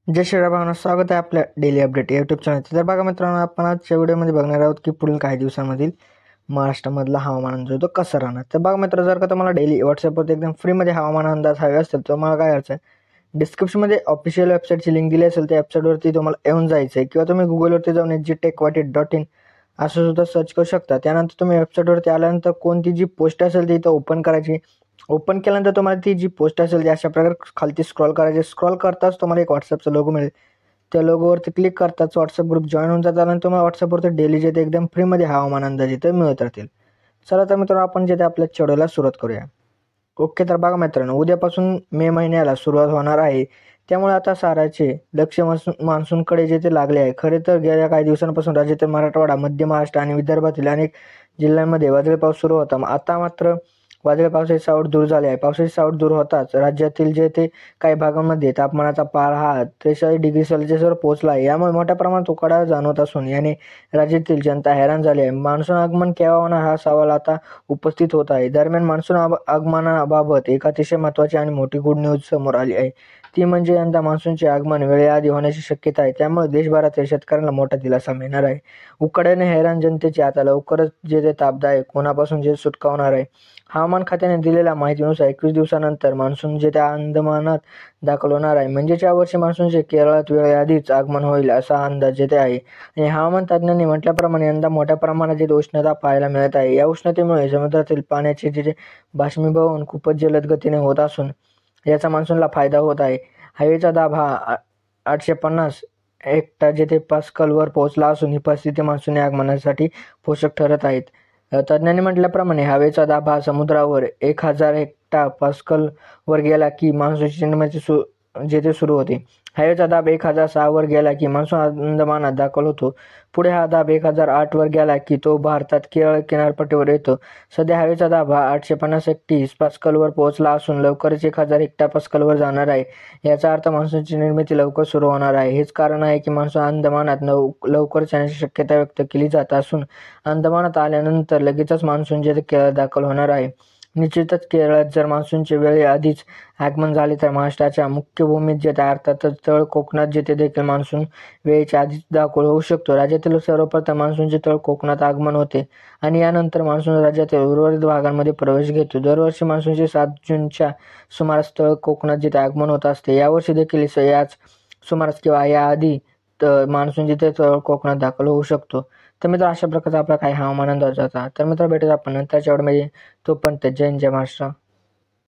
जय श्रीराम भावना, स्वागत आहे आपल्या डेली अपडेट यूट्यूब चॅनल. तर बघा मित्रांनो, आपण आजच्या व्हिडिओमध्ये बघणार आहोत की पुढील काही दिवसांमधील महाराष्ट्रामधला हवामान जो तो कसं राहणार. तर बघा मित्र, जर का तुम्हाला डेली व्हॉट्सअपवरती एकदम फ्रीमध्ये हवामान अंदाज हवे असतील तर मला काय करायचं आहे, डिस्क्रिप्शनमध्ये ऑफिशियल वेबसाईटची लिंक दिली असेल त्या वेबसाईटवरती तुम्हाला येऊन जायचं आहे किंवा तुम्ही गुगलवरती जाऊन HGTechWatit.in असं सुद्धा सर्च करू शकता. त्यानंतर तुम्ही वेबसाईटवरती आल्यानंतर कोणती जी पोस्ट असेल ती इथं ओपन करायची. ओपन केल्यानंतर तुम्हाला ती जी पोस्ट असेल ती अशा प्रकारे खालती स्क्रॉल करायची. स्क्रॉल करताच तुम्हाला एक व्हॉट्सअपचा लोगो मिळेल. त्या लोगोवरती क्लिक करताच व्हॉट्सअप ग्रुप जॉईन होऊन जातात आणि तुम्हाला व्हॉट्सअपवरती डेली जे ते एकदम फ्रीमध्ये हवामान अंदाज इथे मिळत राहतील. चला तर मित्रांनो, आपण जे ते आपल्या शेड्यूलला सुरुवात करूया. ओके, तर बघा मित्रांनो, उद्यापासून मे महिन्याला सुरुवात होणार आहे. त्यामुळे आता साराचे लक्ष मान्सूनकडे जे ते लागले आहे. खरे तर गेल्या काही दिवसांपासून राज्यातील मराठवाडा, मध्य महाराष्ट्र आणि विदर्भातील अनेक जिल्ह्यांमध्ये वादळी पाऊस सुरू होता. आता मात्र वादळी पावसाची सावट दूर झाली आहे. पावसाची सावट दूर होताच राज्यातील जे ते काही भागांमध्ये तापमानाचा पार हा 43 डिग्री सेल्सिअसवर पोहोचला आहे. यामुळे मोठ्या प्रमाणात उकाडा जाणवत असून याने राज्यातील जनता हैराण झाली आहे. मान्सून आगमन केव्हा होणार हा सवाल आता उपस्थित होत आहे. दरम्यान मान्सून आगमनाबाबत एक अतिशय महत्त्वाची आणि मोठी गुड न्यूज समोर आली आहे. ती म्हणजे यंदा मान्सूनचे आगमन वेळेआधी होण्याची शक्यता आहे. त्यामुळे देशभरातील शेतकऱ्यांना मोठा दिलासा मिळणार आहे. उकाड्याने हैराण जनतेची आता लवकरच जे ते तापदायक उन्हापासून जे सुटका होणार आहे. हवामान खात्याने दिलेल्या माहितीनुसार 21 दिवसानंतर मान्सून जे त्या अंदमानात दाखल होणार आहे. म्हणजेच यावर्षी मान्सूनचे केरळात वेळेआधीच आगमन होईल असा अंदाज येथे आहे. आणि हवामान तज्ज्ञांनी म्हटल्याप्रमाणे यंदा मोठ्या प्रमाणात उष्णता पाहायला मिळत आहे. या उष्णतेमुळे समुद्रातील पाण्याचे जे बाष्पीभवन खूपच जलद गतीने होत असून याचा मान्सूनला फायदा होत आहे. हवेचा दाब हा 850 हेक्टोपास्कलवर पोहोचला असून ही परिस्थिती मान्सून आगमनासाठी पोषक ठरत आहेत. तज्ज्ञांनी म्हटल्याप्रमाणे हवेचा दाब हा समुद्रावर 1000 हेक्टोपास्कलवर गेला की मान्सूनची निर्मिती जेथे सुरू होते. हवेचा दाब 1006 वर गेला की मान्सून अंदमानात दाखल होतो. पुढे हा दाब 1008 वर गेला की तो भारतात केरळ किनारपट्टीवर येतो. सध्या हवेचा दाब हा 850 हेक्टोपास्कलवर पोहोचला असून लवकरच 1000 हेक्टोपास्कलवर जाणार आहे. याचा अर्थ मान्सूनची निर्मिती लवकर सुरू होणार आहे. हेच कारण आहे की मान्सून अंदमानात लवकरच येण्याची शक्यता व्यक्त केली जात असून अंदमानात आल्यानंतर लगेचच मान्सून जे केरळ दाखल होणार आहे. निश्चितच केरळात जर मान्सूनचे वेळेआधीच आगमन झाले तर महाराष्ट्राच्या मुख्य भूमीत जेथे अर्थातच तळ कोकणात जेथे देखील मान्सून वेळेच्या आधीच दाखल होऊ शकतो. राज्यातील सर्वप्रथम मान्सूनचे तळ कोकणात आगमन होते आणि यानंतर मान्सून राज्यातील उर्वरित भागांमध्ये प्रवेश घेतो. दरवर्षी मान्सूनचे 7 जूनच्या सुमारास तळ कोकणात जेथे आगमन होत असते. यावर्षी देखील याच सुमारास किंवा याआधी मान्सून जिथे तळ कोकणात दाखल होऊ शकतो. तर मित्र, अशा प्रकारचा आपला काही हवामान अंदाज होता. तर मित्र, भेटूया आपण नंतरच्या वेळेमध्ये. तोपर्यंत जय हिंद, जय महाराष्ट्र.